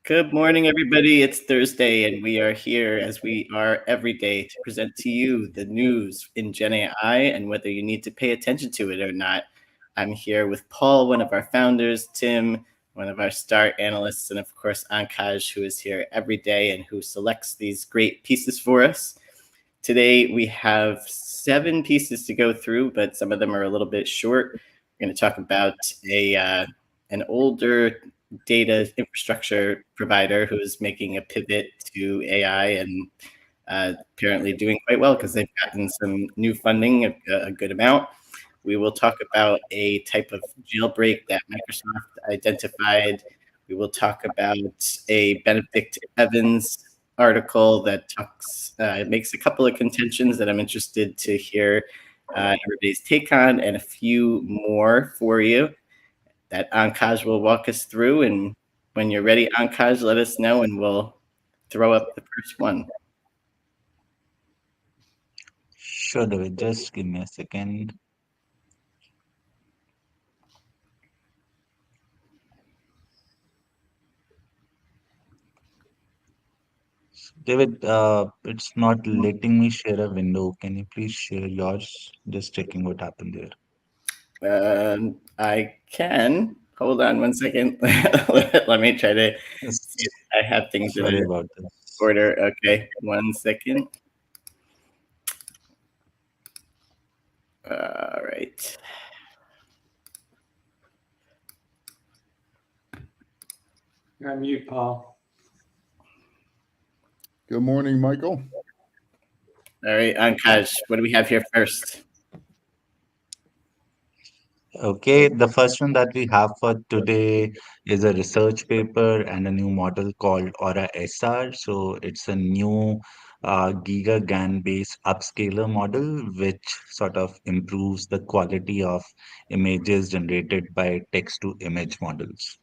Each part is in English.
Good morning, everybody. It's Thursday, and we are here as we are every day to present to you the news in Gen AI and whether you need to pay attention to it or not. I'm here with Paul, one of our founders, Tim, one of our star analysts, and of course, Ankaj, who is here every day and who selects these great pieces for us. Today, we have 7 pieces to go through, but some of them are a little bit short. We're going to talk about an older data infrastructure provider who is making a pivot to AI and apparently doing quite well because they've gotten some new funding, a good amount. We will talk about a type of jailbreak that Microsoft identified. We will talk about a Benedict Evans article that makes a couple of contentions that I'm interested to hear everybody's take on, and a few more for you that Ankaj will walk us through. And when you're ready, Ankaj, let us know and we'll throw up the first one. Sure, David. Just give me a second. David, it's not letting me share a window. Can you please share yours? Just checking what happened there. I can. Hold on one second. Let me try to Yes. see if I have things in Sorry about this. order. Okay, one second. All right. You're on mute, Paul. Good morning, Michael. All right, Ankaj, what do we have here first? Okay, the first one that we have for today is a research paper and a new model called Aura SR. So it's a new GigaGAN-based upscaler model, which sort of improves the quality of images generated by text-to-image models.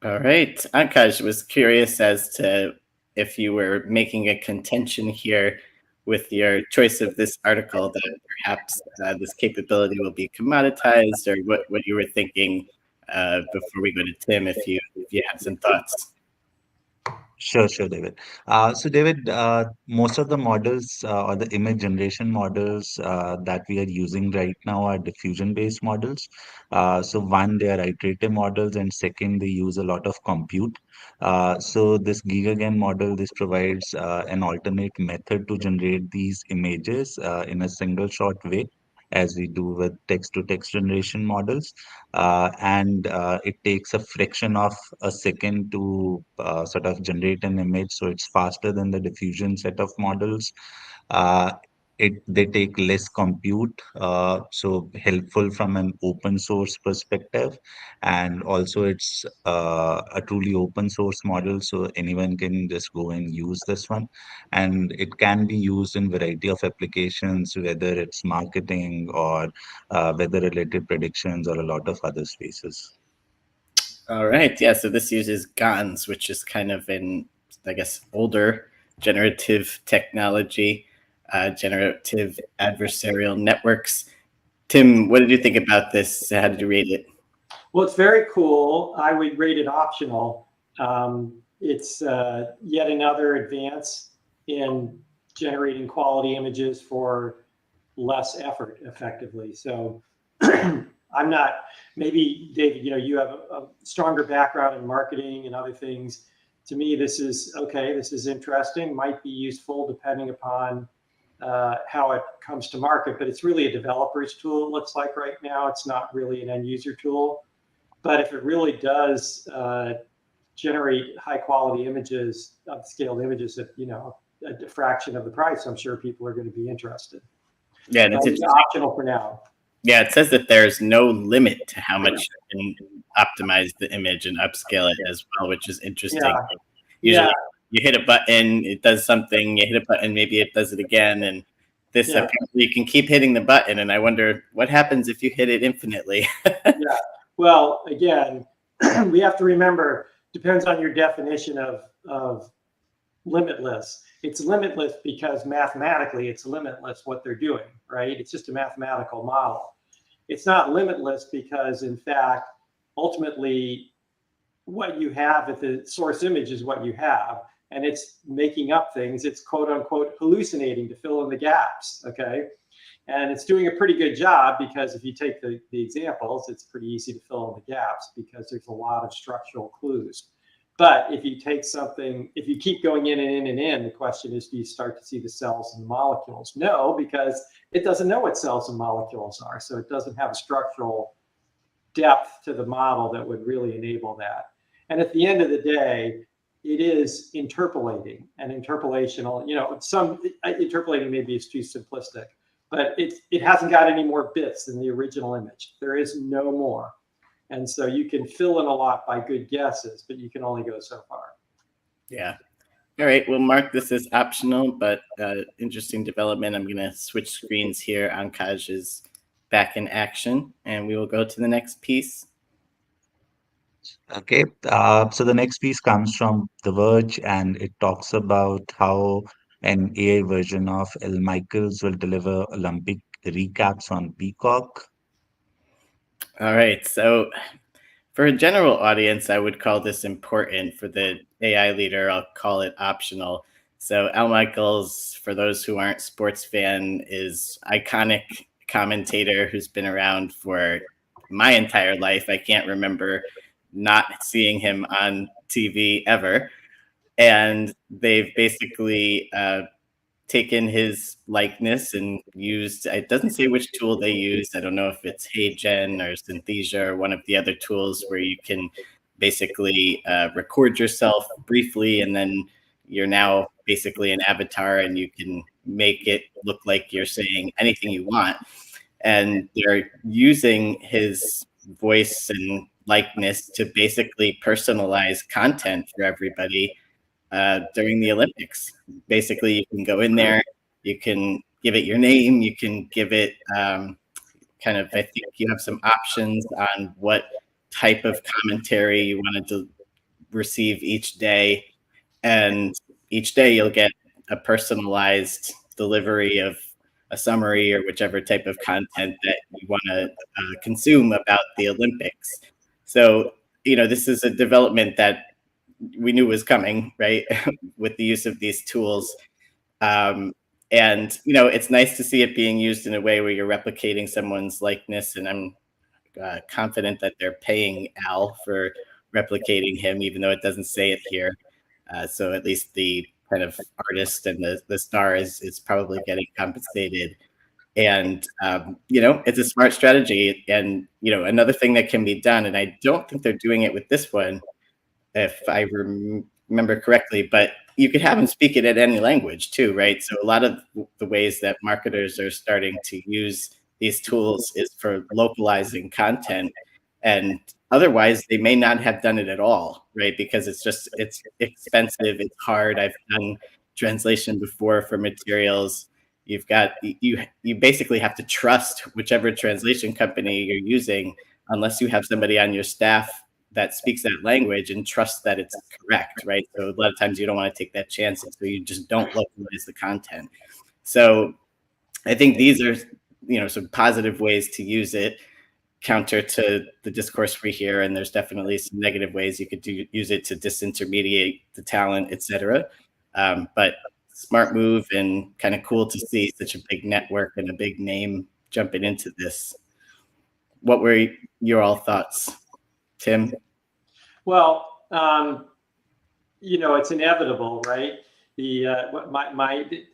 All right. Ankaj was curious as to if you were making a contention here with your choice of this article that perhaps this capability will be commoditized, or what you were thinking before we go to Tim, if you had some thoughts. Sure, David. So, David, most of the models or the image generation models that we are using right now are diffusion-based models. So, one, they are iterative models, and second, they use a lot of compute. So, this GigaGAN model, this provides an alternate method to generate these images in a single shot way, as we do with text-to-text generation models. And it takes a fraction of a second to sort of generate an image, so it's faster than the diffusion set of models. Uh, they take less compute, so helpful from an open source perspective, and also it's a truly open source model, so anyone can just go and use this one, and it can be used in variety of applications, whether it's marketing or weather-related predictions or a lot of other spaces. All right. Yeah. So this uses GANs, which is kind of I guess, older generative technology, generative adversarial networks. Tim, what did you think about this? How did you rate it? Well, it's very cool. I would rate it optional. It's yet another advance in generating quality images for less effort effectively. So I'm not, maybe David, you have a stronger background in marketing and other things. To me, this is okay. This is interesting, might be useful depending upon how it comes to market, but it's really a developer's tool, it looks like right now. It's not really an end user tool. But if it really does generate high quality images, upscaled images at a fraction of the price, I'm sure people are going to be interested. Yeah, and it's optional for now. Yeah, it says that there's no limit to how much you can optimize the image and upscale it as well, which is interesting. Yeah. Usually you hit a button, it does something, you hit a button, maybe it does it again. And this apparently you can keep hitting the button. And I wonder what happens if you hit it infinitely. Yeah. Well, again, we have to remember, depends on your definition of limitless. It's limitless because mathematically it's limitless what they're doing, right? It's just a mathematical model. It's not limitless because, in fact, ultimately, what you have at the source image is what you have, and it's making up things. It's quote unquote hallucinating to fill in the gaps. Okay. And it's doing a pretty good job, because if you take the examples, it's pretty easy to fill in the gaps because there's a lot of structural clues. But if you take something, if you keep going in and in and in, the question is, do you start to see the cells and the molecules? No, because it doesn't know what cells and molecules are. So it doesn't have a structural depth to the model that would really enable that. And at the end of the day, it is interpolating, and interpolational, some interpolating maybe is too simplistic, but it hasn't got any more bits than the original image. There is no more. And so you can fill in a lot by good guesses, but you can only go so far. Yeah. All right, we'll mark this as optional, but interesting development. I'm going to switch screens here. Ankaj is back in action, and we will go to the next piece. Okay, so the next piece comes from The Verge, and it talks about how an AI version of L. Michaels will deliver Olympic recaps on Peacock. All right, so for a general audience, I would call this important. For the AI leader, I'll call it optional. So Al Michaels, for those who aren't sports fan, is iconic commentator who's been around for my entire life. I can't remember not seeing him on TV ever. And they've basically taken his likeness and used, it doesn't say which tool they used. I don't know if it's HeyGen or Synthesia or one of the other tools where you can basically record yourself briefly, and then you're now basically an avatar and you can make it look like you're saying anything you want. And they're using his voice and likeness to basically personalize content for everybody during the Olympics. Basically, you can go in there, you can give it your name, you can give it kind of, I think you have some options on what type of commentary you wanted to receive each day. And each day you'll get a personalized delivery of a summary or whichever type of content that you want to consume about the Olympics. So, this is a development that we knew was coming, right? With the use of these tools. And it's nice to see it being used in a way where you're replicating someone's likeness. And I'm confident that they're paying Al for replicating him, even though it doesn't say it here. So at least the kind of artist and the star is probably getting compensated. And it's a smart strategy. And another thing that can be done, and I don't think they're doing it with this one, if I remember correctly, but you could have them speak it in any language too, right? So a lot of the ways that marketers are starting to use these tools is for localizing content, and otherwise they may not have done it at all, right? Because it's expensive, it's hard. I've done translation before for materials. You basically have to trust whichever translation company you're using, unless you have somebody on your staff that speaks that language and trust that it's correct, right? So a lot of times you don't want to take that chance, and so you just don't localize the content. So I think these are, some positive ways to use it, counter to the discourse we hear, and there's definitely some negative ways you could use it to disintermediate the talent, etc. But smart move, and kind of cool to see such a big network and a big name jumping into this. What were your all thoughts, Tim? Well, it's inevitable, right?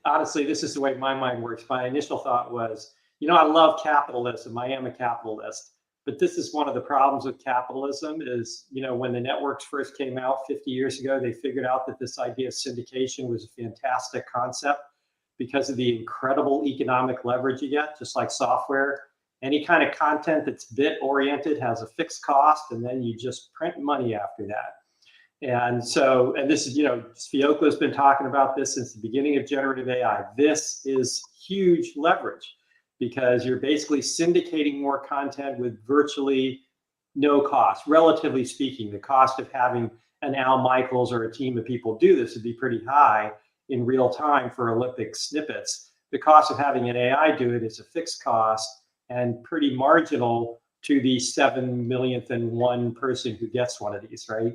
Honestly, this is the way my mind works. My initial thought was, I love capitalism. I am a capitalist, but this is one of the problems with capitalism is, when the networks first came out 50 years ago, they figured out that this idea of syndication was a fantastic concept because of the incredible economic leverage you get, just like software. Any kind of content that's bit oriented has a fixed cost, and then you just print money after that. And this is, Fiocco's been talking about this since the beginning of generative AI. This is huge leverage because you're basically syndicating more content with virtually no cost. Relatively speaking, the cost of having an Al Michaels or a team of people do this would be pretty high in real time for Olympic snippets. The cost of having an AI do it is a fixed cost and pretty marginal to the 7,000,000th person who gets one of these, right?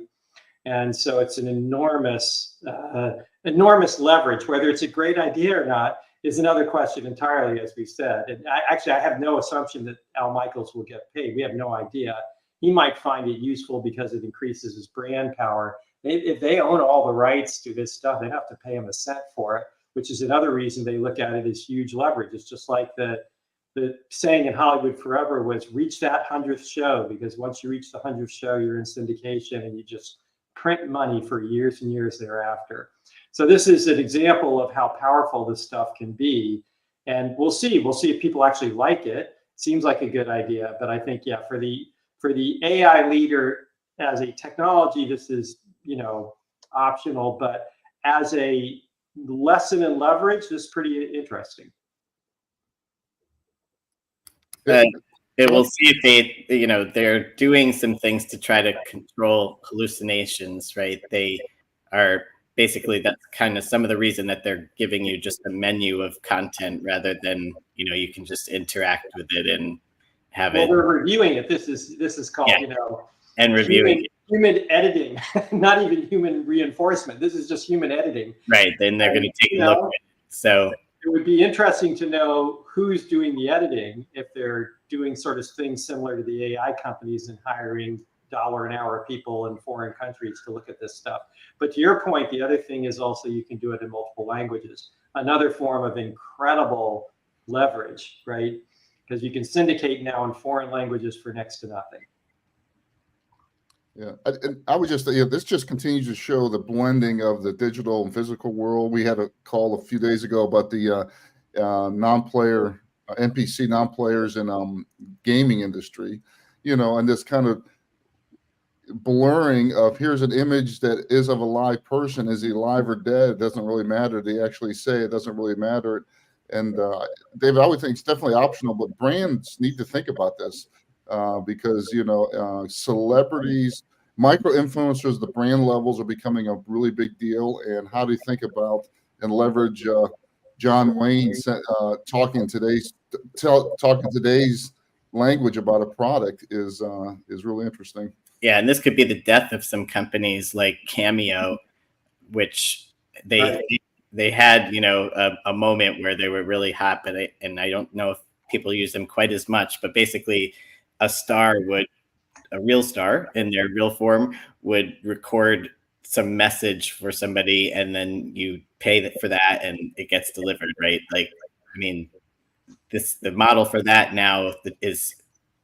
And so it's an enormous leverage. Whether it's a great idea or not is another question entirely, as we said. And I have no assumption that Al Michaels will get paid. We have no idea. He might find it useful because it increases his brand power. If they own all the rights to this stuff, they have to pay him a cent for it, which is another reason they look at it as huge leverage. It's just like the saying in Hollywood forever was reach that 100th show, because once you reach the 100th show, you're in syndication and you just print money for years and years thereafter. So this is an example of how powerful this stuff can be. And we'll see if people actually like it. Seems like a good idea, but I think, yeah, for the AI leader as a technology, this is, optional, but as a lesson in leverage, this is pretty interesting. We'll see if they're doing some things to try to control hallucinations, right? They are basically, that's kind of some of the reason that they're giving you just a menu of content rather than, you can just interact with it and have it. Well, they're reviewing it. This is called, and reviewing human editing, not even human reinforcement. This is just human editing. Right. Then they're going to take a look at it. So it would be interesting to know who's doing the editing, if they're doing sort of things similar to the AI companies and hiring $1 an hour people in foreign countries to look at this stuff. But to your point, the other thing is also you can do it in multiple languages. Another form of incredible leverage, right? Because you can syndicate now in foreign languages for next to nothing. Yeah, I would just say, this just continues to show the blending of the digital and physical world. We had a call a few days ago about the non-player NPC non-players in gaming industry, and this kind of blurring of here's an image that is of a live person. Is he alive or dead? It doesn't really matter. They actually say it doesn't really matter. And David, I would think it's definitely optional, but brands need to think about this. Because celebrities, micro influencers, the brand levels are becoming a really big deal. And how do you think about and leverage John Wayne talking today's language about a product is really interesting. Yeah, and this could be the death of some companies like Cameo, which they had a moment where they were really hot, but I don't know if people use them quite as much, but basically a real star in their real form would record some message for somebody, and then you pay for that and it gets delivered, right? Like, I mean, the model for that now is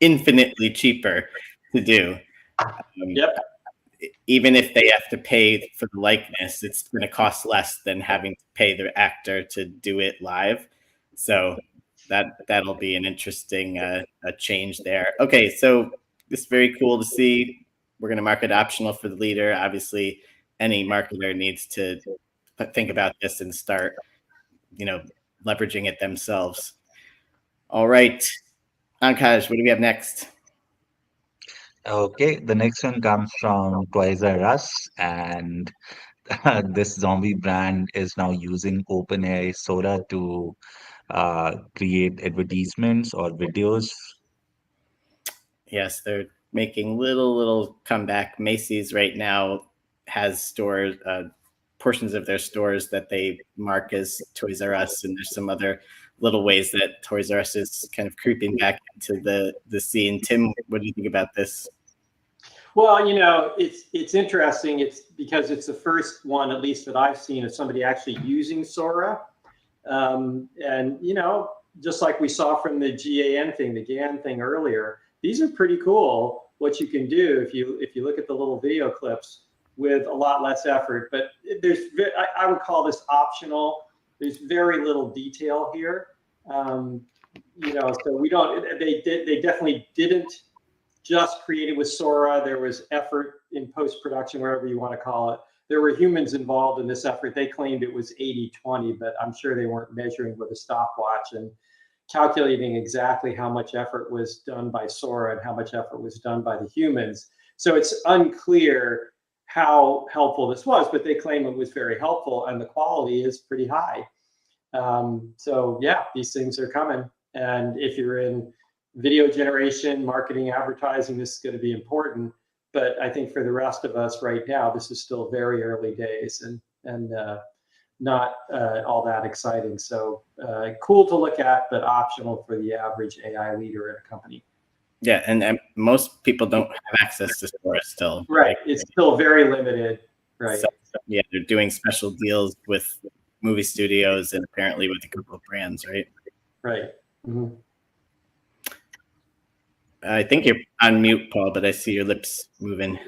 infinitely cheaper to do. Yep. Even if they have to pay for the likeness, it's going to cost less than having to pay the actor to do it live. So that'll be an interesting a change there. Okay, so this is very cool to see. We're going to mark it optional for the leader. Obviously, any marketer needs to think about this and start, leveraging it themselves. All right, Ankaj, what do we have next? Okay, the next one comes from Toys R Us, and this zombie brand is now using OpenAI Sora to create advertisements or videos. Yes, they're making little comeback. Macy's right now has stores, portions of their stores that they mark as Toys R Us, and there's some other little ways that Toys R Us is kind of creeping back into the scene. Tim, what do you think about this? Well, it's interesting. It's because it's the first one, at least that I've seen, of somebody actually using Sora. And just like we saw from the GAN thing earlier, these are pretty cool. What you can do if you look at the little video clips with a lot less effort. But I would call this optional. There's very little detail here. So we don't. They definitely didn't just create it with Sora. There was effort in post-production, wherever you want to call it. There were humans involved in this effort. They claimed it was 80-20, but I'm sure they weren't measuring with a stopwatch and calculating exactly how much effort was done by Sora and how much effort was done by the humans. So it's unclear how helpful this was, but they claim it was very helpful and the quality is pretty high. So yeah, these things are coming. And if you're in video generation, marketing, advertising, this is going to be important. But I think for the rest of us right now, this is still very early days and not all that exciting. So cool to look at, but optional for the average AI leader at a company. Yeah, and most people don't have access to Sora still. Right, it's still very limited. Right. So, yeah, they're doing special deals with movie studios and apparently with a couple of brands, right? Right. Mm-hmm. I think you're on mute, Paul, but I see your lips moving.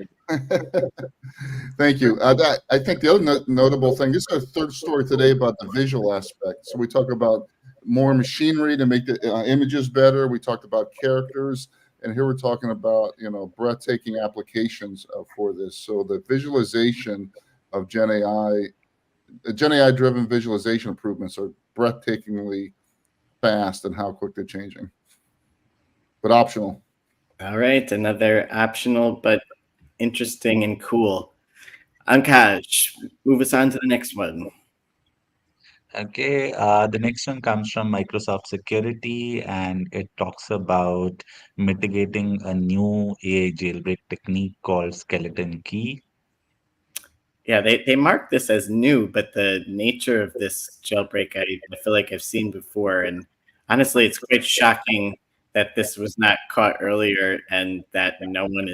Thank you. I think the other notable thing, this is our third story today about the visual aspect. So we talk about more machinery to make the images better. We talked about characters, and here we're talking about, breathtaking applications for this. So the visualization of Gen AI driven visualization improvements are breathtakingly fast and how quick they're changing, but optional. All right, another optional but interesting and cool. Ankaj, move us on to the next one. Okay, the next one comes from Microsoft Security, and it talks about mitigating a new AI jailbreak technique called skeleton key. Yeah, they mark this as new, but the nature of this jailbreak, I feel like I've seen before. And honestly, it's quite shocking that this was not caught earlier and that no one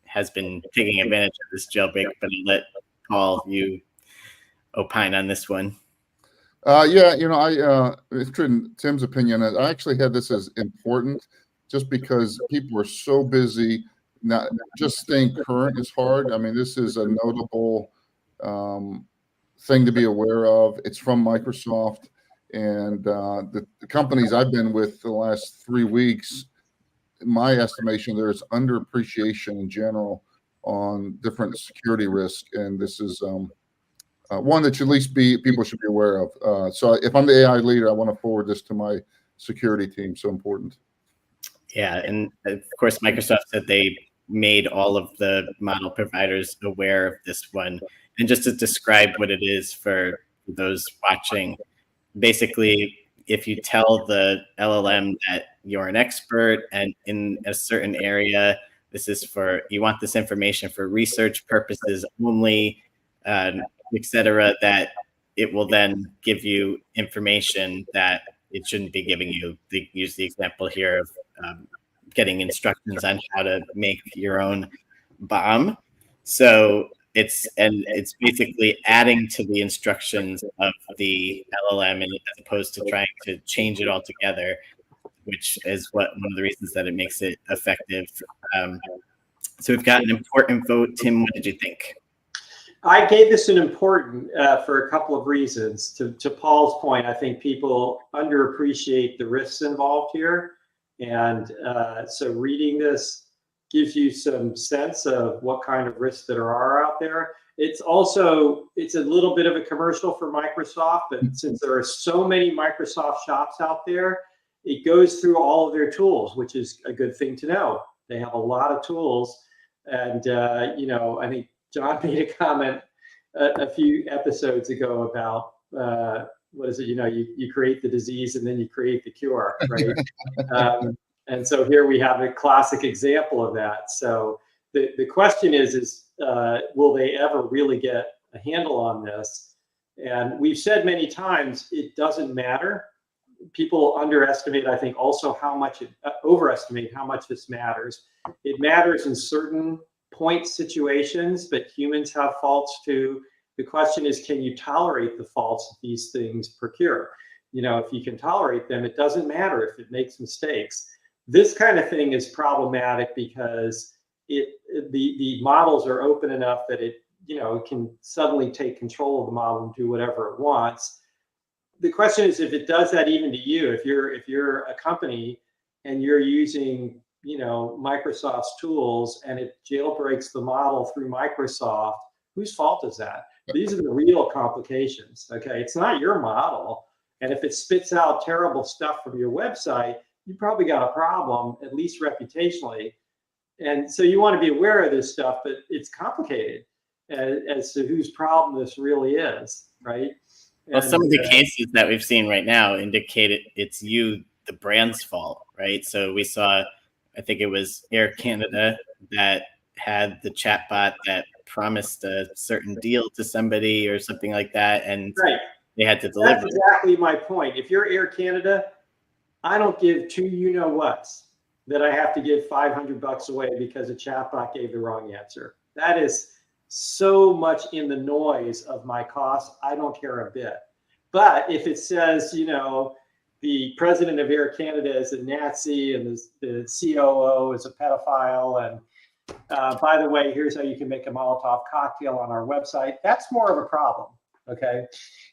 has been taking advantage of this jailbreak. But I'll let Paul, you opine on this one. Yeah, it's Tim's opinion. I actually had this as important just because people are so busy. Not just staying current is hard. I mean, this is a notable thing to be aware of. It's from Microsoft, and the companies I've been with the last 3 weeks, in my estimation, there's underappreciation in general on different security risk, and this is one that should at least people should be aware of. So if I'm the AI leader, I want to forward this to my security team. So important. Yeah, and of course, Microsoft said they made all of the model providers aware of this one. And just to describe what it is for those watching, basically, if you tell the LLM that you're an expert and in a certain area, this is you want this information for research purposes only, etc., that it will then give you information that it shouldn't be giving you. They use the example here of getting instructions on how to make your own bomb. So it's basically adding to the instructions of the LLM, and as opposed to trying to change it altogether, which is one of the reasons that it makes it effective. So we've got an important vote. Tim, what did you think? I gave this an important for a couple of reasons. To Paul's point, I think people underappreciate the risks involved here. And so reading this gives you some sense of what kind of risks that are out there. It's a little bit of a commercial for Microsoft, but since there are so many Microsoft shops out there, it goes through all of their tools, which is a good thing to know. They have a lot of tools. And, I think John made a comment a few episodes ago about what is it? You create the disease and then you create the cure, right? And so here we have a classic example of that. So the question is will they ever really get a handle on this? And we've said many times it doesn't matter. People underestimate, I think, also overestimate how much this matters. It matters in certain point situations, but humans have faults too. The question is, can you tolerate the faults that these things procure? If you can tolerate them, it doesn't matter if it makes mistakes. This kind of thing is problematic because the models are open enough that it can suddenly take control of the model and do whatever it wants. The question is if it does that even to you. If you're a company and you're using Microsoft's tools and it jailbreaks the model through Microsoft, whose fault is that? These are the real complications. Okay, it's not your model, and if it spits out terrible stuff from your website, you probably got a problem, at least reputationally. And so you want to be aware of this stuff, but it's complicated as to whose problem this really is, right? Well, some of the cases that we've seen right now indicate it's you the brand's fault, right? So we saw, I think it was Air Canada that had the chatbot that promised a certain deal to somebody or something like that, and Right. they had to deliver. That's exactly my point. If you're Air Canada, I don't give two you-know-whats that I have to give $500 away because a chatbot gave the wrong answer. That is so much in the noise of my costs. I don't care a bit. But if it says, you know, the president of Air Canada is a Nazi and the COO is a pedophile, and by the way, here's how you can make a Molotov cocktail on our website, that's more of a problem, okay?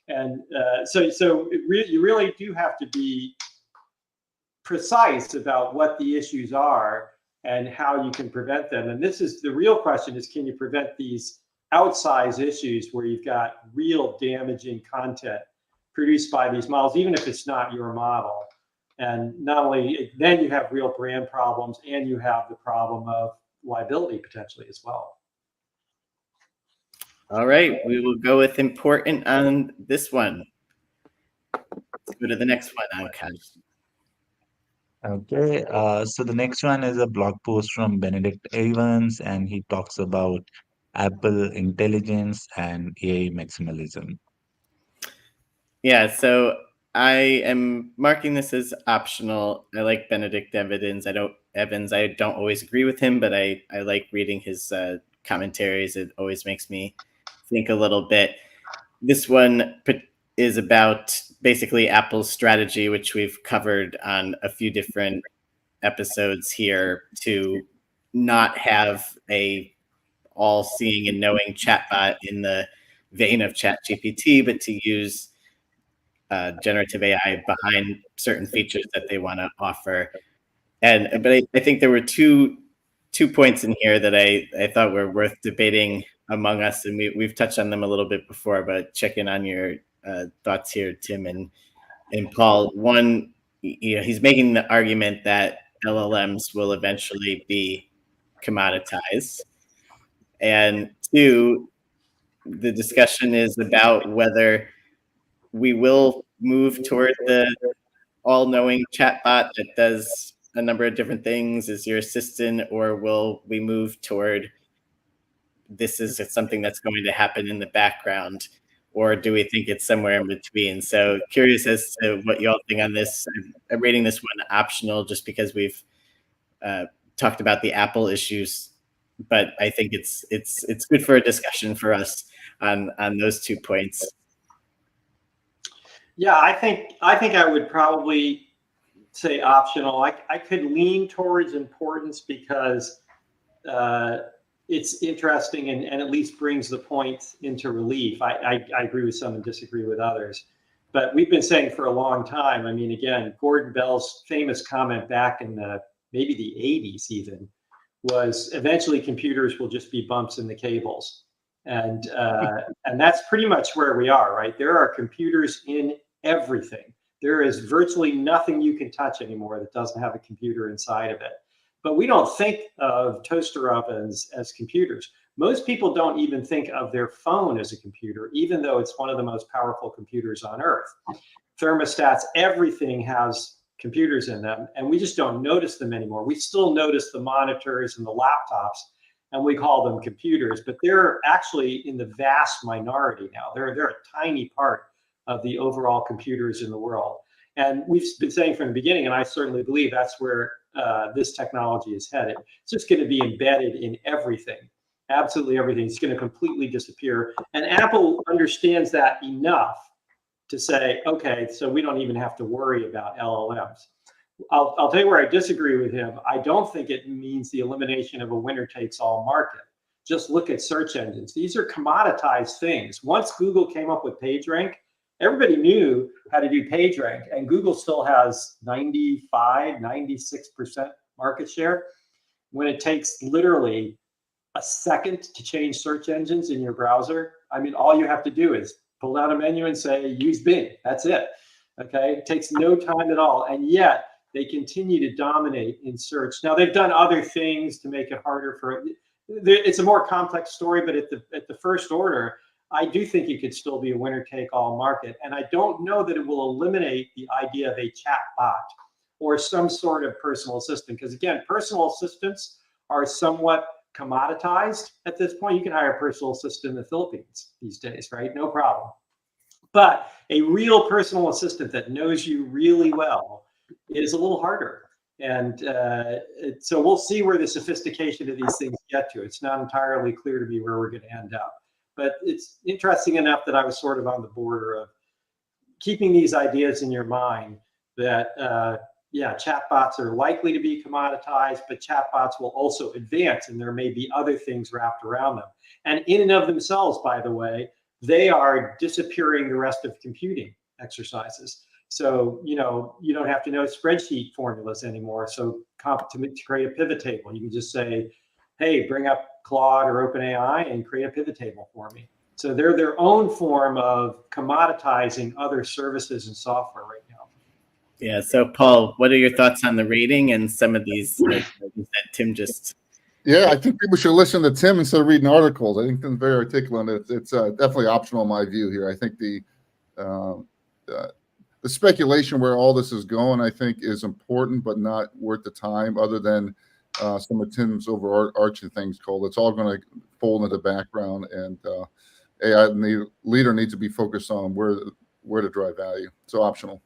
And so you really do have to be precise about what the issues are and how you can prevent them. And this is the real question: is can you prevent these outsized issues where you've got real damaging content produced by these models, even if it's not your model? And not only then you have real brand problems, and you have the problem of liability potentially as well. All right, we will go with important on this one. Let's go to the next one, Ankash. Okay, so the next one is a blog post from Benedict Evans, and he talks about Apple intelligence and AI maximalism. Yeah, so I am marking this as optional. I like Benedict Evans. I don't always agree with him, but I like reading his commentaries. It always makes me think a little bit. This one is about basically Apple's strategy, which we've covered on a few different episodes here, to not have a all-seeing and knowing chatbot in the vein of ChatGPT, but to use generative AI behind certain features that they want to offer. But I think there were two points in here that I thought were worth debating among us, and we've touched on them a little bit before, but check in on your thoughts here, Tim and Paul. One, he's making the argument that LLMs will eventually be commoditized, and two, the discussion is about whether we will move toward the all-knowing chatbot that does a number of different things as your assistant, or will we move toward this is something that's going to happen in the background, or do we think it's somewhere in between? So curious as to what y'all think on this. I'm rating this one optional just because we've talked about the Apple issues, but I think it's good for a discussion for us on those 2 points. Yeah, I think I would probably say optional. I could lean towards importance because it's interesting and at least brings the point into relief. I agree with some and disagree with others. But we've been saying for a long time, I mean, again, Gordon Bell's famous comment back in maybe the 80s even, was eventually computers will just be bumps in the cables. And that's pretty much where we are, right? There are computers in everything. There is virtually nothing you can touch anymore that doesn't have a computer inside of it. But we don't think of toaster ovens as computers. Most people don't even think of their phone as a computer, even though it's one of the most powerful computers on earth. Thermostats, everything has computers in them, and we just don't notice them anymore. We still notice the monitors and the laptops, and we call them computers, but they're actually in the vast minority now. They're a tiny part of the overall computers in the world. And we've been saying from the beginning, and I certainly believe that's where this technology is headed. It's just going to be embedded in everything, absolutely everything. It's going to completely disappear. And Apple understands that enough to say, okay, so we don't even have to worry about LLMs. I'll tell you where I disagree with him. I don't think it means the elimination of a winner-takes-all market. Just look at search engines. These are commoditized things. Once Google came up with PageRank, everybody knew how to do PageRank, and Google still has 95, 96% market share when it takes literally a second to change search engines in your browser. I mean, all you have to do is pull down a menu and say, use Bing. That's it. Okay. It takes no time at all. And yet they continue to dominate in search. Now, they've done other things to make it harder for it. It's a more complex story, but at the first order, I do think it could still be a winner-take-all market. And I don't know that it will eliminate the idea of a chat bot. or some sort of personal assistant. Because again, personal assistants are somewhat commoditized at this point. You can hire a personal assistant in the Philippines these days, right? No problem. But a real personal assistant that knows you really well is a little harder. And so we'll see where the sophistication of these things get to. It's not entirely clear to me where we're going to end up. But it's interesting enough that I was sort of on the border of keeping these ideas in your mind that, yeah, chatbots are likely to be commoditized, but chatbots will also advance, and there may be other things wrapped around them. And in and of themselves, by the way, they are disappearing the rest of computing exercises. So, you know, you don't have to know spreadsheet formulas anymore. So to create a pivot table, you can just say, hey, bring up Claude or OpenAI and create a pivot table for me. So they're their own form of commoditizing other services and software right now. Yeah. So, Paul, what are your thoughts on the rating and some of these that Tim just? Yeah, I think people should listen to Tim instead of reading articles. I think Tim's very articulate. It's definitely optional in my view here. I think the speculation where all this is going, I think, is important, but not worth the time. Other than some of Tim's overarching things, Cole, it's all going to fold into the background, and AI leader needs to be focused on where to drive value. So optional.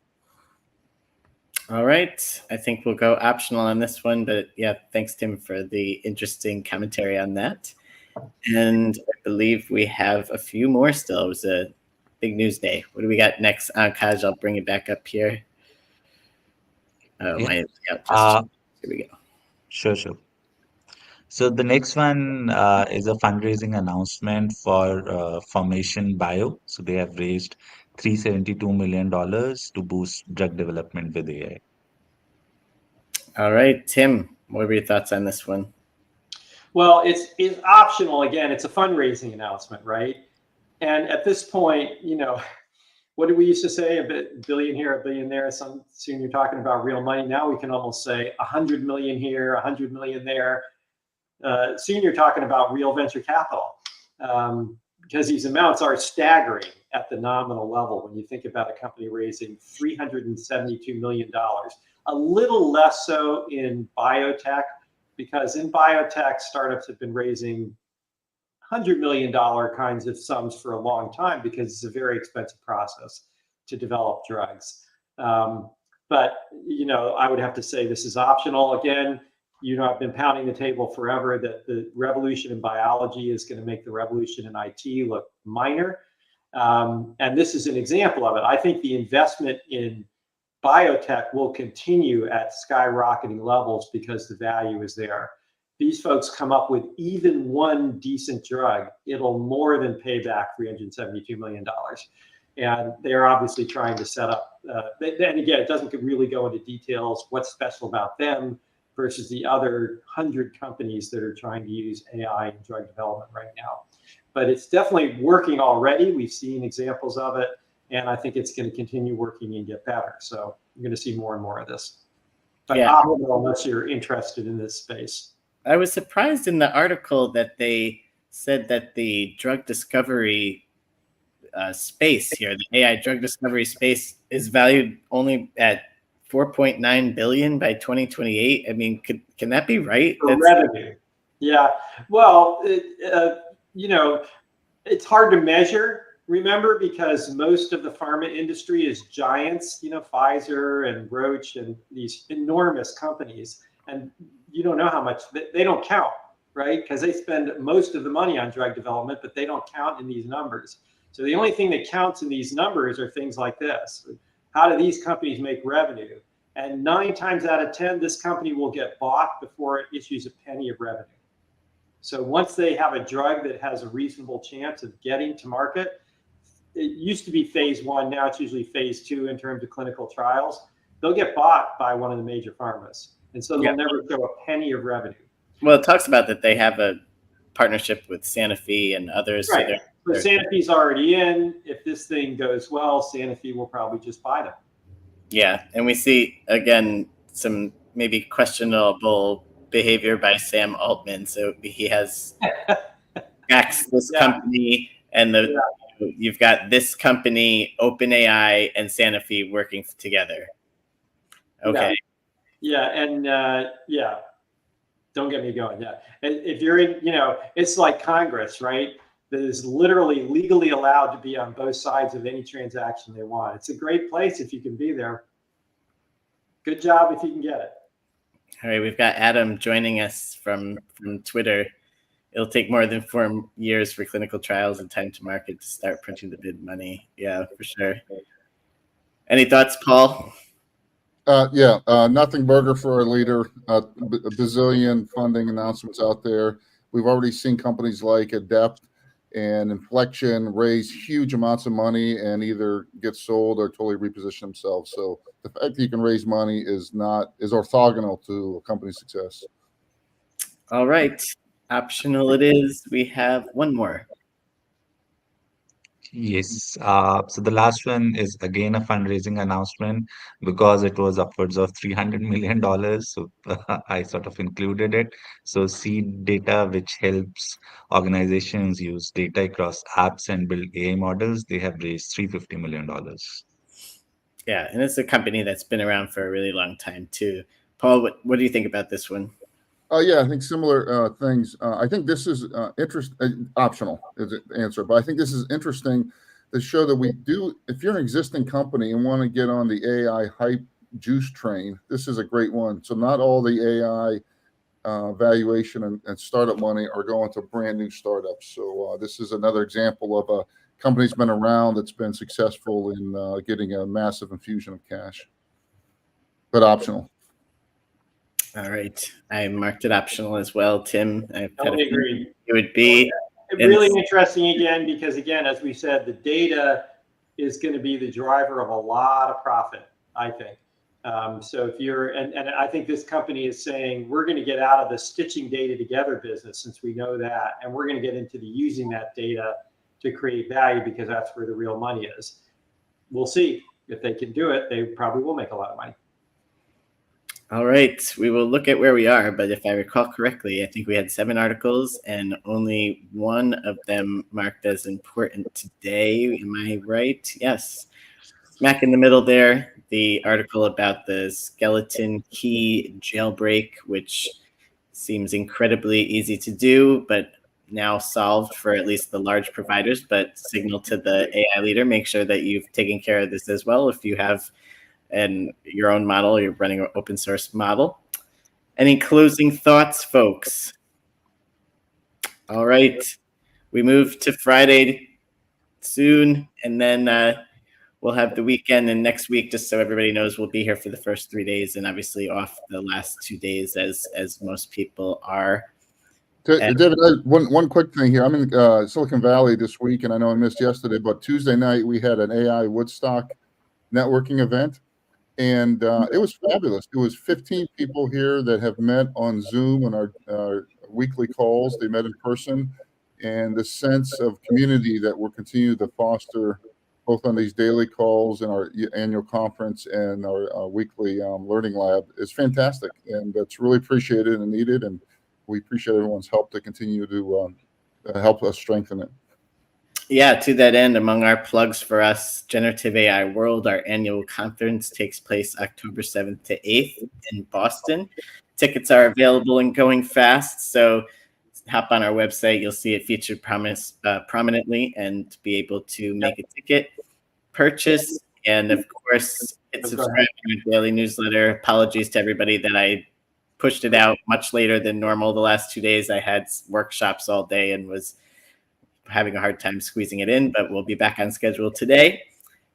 All right. I think we'll go optional on this one, but yeah, thanks, Tim, for the interesting commentary on that. And I believe we have a few more still. It was a big news day. What do we got next? Kaj, I'll bring it back up here. Oh, Yeah. here we go. Sure. So the next one is a fundraising announcement for Formation Bio. So they have raised $372 million to boost drug development with AI. All right, Tim, what were your thoughts on this one? Well, it's optional. Again, it's a fundraising announcement, right? And at this point, you know, what did we used to say? A billion here, a billion there. Soon you're talking about real money. Now we can almost say 100 million here, 100 million there. Soon you're talking about real venture capital, because these amounts are staggering at the nominal level when you think about a company raising $372 million. A little less so in biotech, because in biotech, startups have been raising $100 million kinds of sums for a long time because it's a very expensive process to develop drugs. But, you know, I would have to say this is optional. Again, you know, I've been pounding the table forever that the revolution in biology is going to make the revolution in IT look minor. And this is an example of it. I think the investment in biotech will continue at skyrocketing levels because the value is there. These folks come up with even one decent drug, it'll more than pay back $372 million. And they're obviously trying to set up, and again, it doesn't really go into details what's special about them versus the other 100 companies that are trying to use AI in drug development right now. But it's definitely working already. We've seen examples of it, and I think it's going to continue working and get better. So you're going to see more and more of this. But yeah, optimal unless you're interested in this space. I was surprised in the article that they said that the drug discovery space here, the AI drug discovery space, is valued only at 4.9 billion by 2028. I mean, can that be right? For revenue. Yeah. Well, you know, it's hard to measure, remember, because most of the pharma industry is giants, you know, Pfizer and Roche and these enormous companies. And you don't know how much, they don't count, right? Because they spend most of the money on drug development, but they don't count in these numbers. So the only thing that counts in these numbers are things like this. How do these companies make revenue? And 9 times out of 10, this company will get bought before it issues a penny of revenue. So once they have a drug that has a reasonable chance of getting to market, it used to be phase 1, now it's usually phase 2 in terms of clinical trials. They'll get bought by one of the major pharmas. And so they'll never show a penny of revenue. Well, it talks about that they have a partnership with Sanofi and others. Right. So Sanofi's already in. If this thing goes well, Sanofi will probably just buy them. Yeah. And we see, again, some maybe questionable behavior by Sam Altman. So he has axed this company, and you've got this company, OpenAI, and Sanofi working together. Okay. Yeah, and yeah, don't get me going. Yeah, if you're in, it's like Congress, right? That is literally legally allowed to be on both sides of any transaction they want. It's a great place if you can be there. Good job if you can get it. All right, we've got Adam joining us from Twitter. It'll take more than 4 years for clinical trials and time to market to start printing the bid money. Yeah, for sure. Any thoughts, Paul? Nothing burger for our leader. A bazillion funding announcements out there. We've already seen companies like Adept and Inflection raise huge amounts of money and either get sold or totally reposition themselves. So the fact that you can raise money is orthogonal to a company's success. All right, optional it is. We have one more. Yes. So the last one is again a fundraising announcement because it was upwards of $300 million. So I sort of included it. So seed data, which helps organizations use data across apps and build AI models, they have raised $350 million. Yeah, and it's a company that's been around for a really long time too. Paul, what do you think about this one? Yeah, I think similar things. I think this is optional is the answer, but I think this is interesting to show that we do. If you're an existing company and want to get on the AI hype juice train, this is a great one. So not all the AI valuation and startup money are going to brand new startups. So this is another example of a company's been around that's been successful in getting a massive infusion of cash, but optional. All right, I marked it optional as well. Tim, I Totally agree. It would be really interesting again, because again, as we said, the data is going to be the driver of a lot of profit, I think. So if you're, and I think this company is saying, we're going to get out of the stitching data together business, since we know that, and we're going to get into the using that data to create value, because that's where the real money is. We'll see if they can do it. They probably will make a lot of money. All right, we will look at where we are, but if I recall correctly, I think we had 7 articles and only one of them marked as important today. Am I right? Yes. Smack in the middle there, the article about the skeleton key jailbreak, which seems incredibly easy to do, but now solved for at least the large providers. But signal to the AI leader, make sure that you've taken care of this as well if you have your own model, you're running an open source model. Any closing thoughts, folks? All right, we move to Friday soon, and then we'll have the weekend, and next week, just so everybody knows, we'll be here for the first 3 days and obviously off the last 2 days as most people are. David, one quick thing here. I'm in Silicon Valley this week, and I know I missed yesterday, but Tuesday night we had an AI Woodstock networking event, and it was fabulous. It was 15 people here that have met on Zoom on our weekly calls. They met in person, and the sense of community that we're continuing to foster both on these daily calls and our annual conference and our weekly learning lab is fantastic, and that's really appreciated and needed, and we appreciate everyone's help to continue to help us strengthen it. Yeah, to that end, among our plugs for us, Generative AI World, our annual conference, takes place October 7th to 8th in Boston. Tickets are available and going fast, so hop on our website. You'll see it featured prominently and be able to make a ticket purchase. And of course, it's subscribed to our daily newsletter. Apologies to everybody that I pushed it out much later than normal. The last 2 days, I had workshops all day and was having a hard time squeezing it in, but we'll be back on schedule today.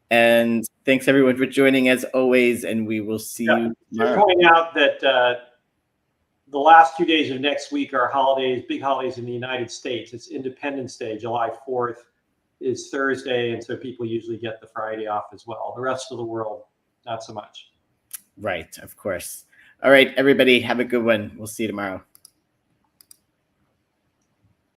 And thanks everyone for joining as always, and we will see you tomorrow. To point out that the last 2 days of next week are holidays, big holidays in the United States. It's Independence Day, July 4th is Thursday, and so people usually get the Friday off as well. The rest of the world, not so much. Right, of course. All right, everybody, have a good one. We'll see you tomorrow.